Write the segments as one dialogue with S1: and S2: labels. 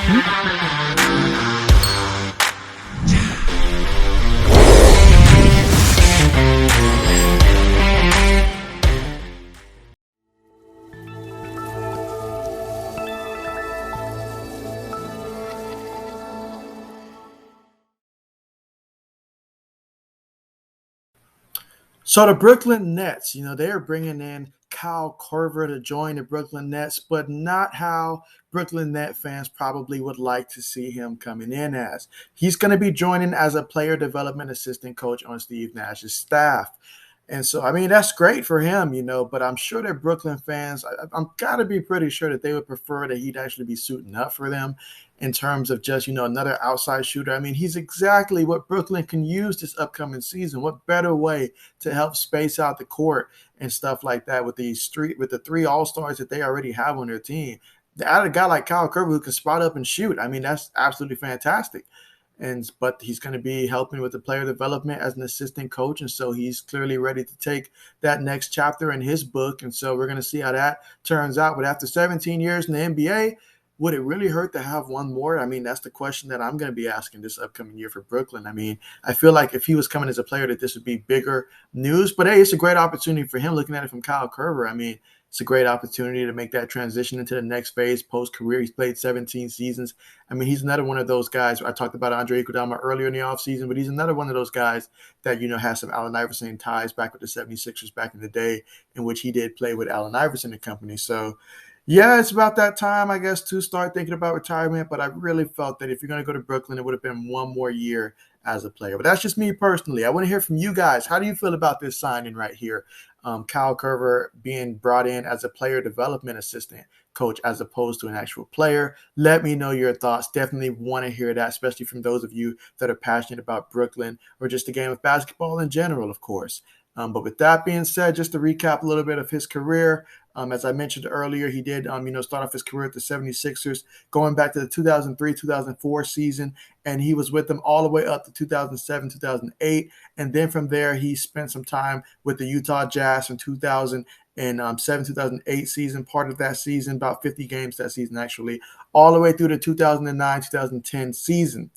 S1: So the Brooklyn Nets, they are bringing in Kyle Korver to join the Brooklyn Nets, but not how Brooklyn Net fans probably would like to see him coming in as. He's going to be joining as a player development assistant coach on Steve Nash's staff. And so, I mean, that's great for him, but I'm sure that Brooklyn fans, I'm got to be pretty sure that they would prefer that he'd actually be suiting up for them in terms of just, another outside shooter. I mean, he's exactly what Brooklyn can use this upcoming season. What better way to help space out the court and stuff like that with the three all-stars that they already have on their team. They add a guy like Kyle Korver who can spot up and shoot. I mean, that's absolutely fantastic. But he's going to be helping with the player development as an assistant coach, and so he's clearly ready to take that next chapter in his book. And so we're going to see how that turns out. But after 17 years in the NBA, would it really hurt to have one more? I mean, that's the question that I'm going to be asking this upcoming year for Brooklyn. I mean, I feel like if he was coming as a player, that this would be bigger news. But hey, it's a great opportunity for him. Looking at it from Kyle Korver, I mean, it's a great opportunity to make that transition into the next phase post-career. He's played 17 seasons. I mean, he's another one of those guys. I talked about Andre Iguodala earlier in the offseason, but he's another one of those guys that, has some Allen Iverson ties back with the 76ers back in the day, in which he did play with Allen Iverson and company. So, yeah, it's about that time, I guess, to start thinking about retirement. But I really felt that if you're going to go to Brooklyn, it would have been one more year as a player. But that's just me personally. I want to hear from you guys. How do you feel about this signing right here? Kyle Korver being brought in as a player development assistant coach as opposed to an actual player. Let me know your thoughts. Definitely want to hear that, especially from those of you that are passionate about Brooklyn or just the game of basketball in general, of course. But with that being said, just to recap a little bit of his career, as I mentioned earlier, he did, start off his career at the 76ers, going back to the 2003-2004 season, and he was with them all the way up to 2007-2008. And then from there, he spent some time with the Utah Jazz from 2007-2008 season, part of that season, about 50 games that season actually, all the way through the 2009-2010 season.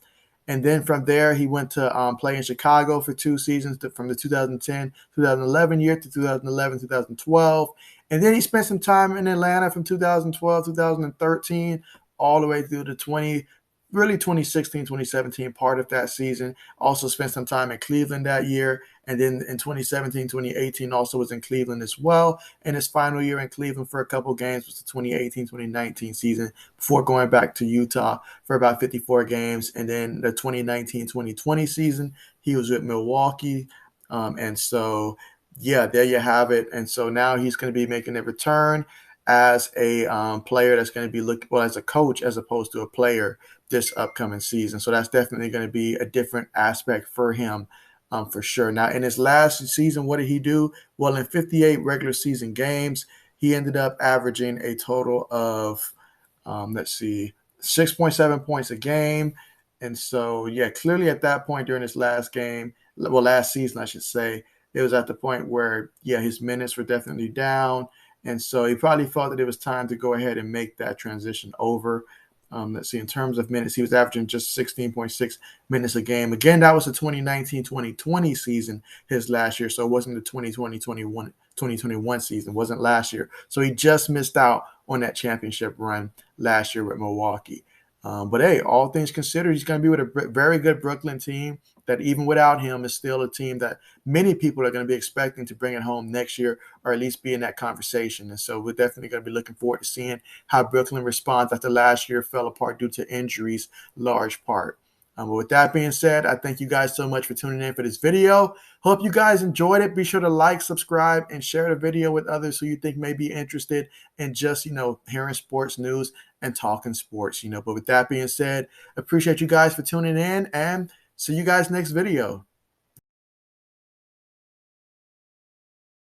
S1: And then from there, he went to play in Chicago for 2 seasons, from the 2010-2011 year to 2011-2012. And then he spent some time in Atlanta from 2012-2013 all the way through to 2016-2017, part of that season. Also spent some time in Cleveland that year. And then in 2017-2018 also was in Cleveland as well. And his final year in Cleveland for a couple games was the 2018-2019 season before going back to Utah for about 54 games. And then the 2019-2020 season, he was with Milwaukee. And so, yeah, there you have it. And so now he's going to be making a return as a player that's going to be as a coach as opposed to a player this upcoming season. So that's definitely going to be a different aspect for him. For sure. Now, in his last season, what did he do? Well, in 58 regular season games, he ended up averaging a total of, 6.7 points a game. And so, yeah, clearly at that point during his last season, I should say, it was at the point where, yeah, his minutes were definitely down. And so he probably felt that it was time to go ahead and make that transition over. In terms of minutes, he was averaging just 16.6 minutes a game. Again, that was the 2019-2020 season, his last year. So it wasn't the 2021 season, wasn't last year. So he just missed out on that championship run last year with Milwaukee. But hey, all things considered, he's going to be with a very good Brooklyn team that even without him is still a team that many people are going to be expecting to bring it home next year, or at least be in that conversation. And so we're definitely going to be looking forward to seeing how Brooklyn responds after last year fell apart due to injuries, large part. But with that being said, I thank you guys so much for tuning in for this video. Hope you guys enjoyed it. Be sure to like, subscribe, and share the video with others who you think may be interested in just, hearing sports news and talking sports, But with that being said, appreciate you guys for tuning in, and see you guys next video.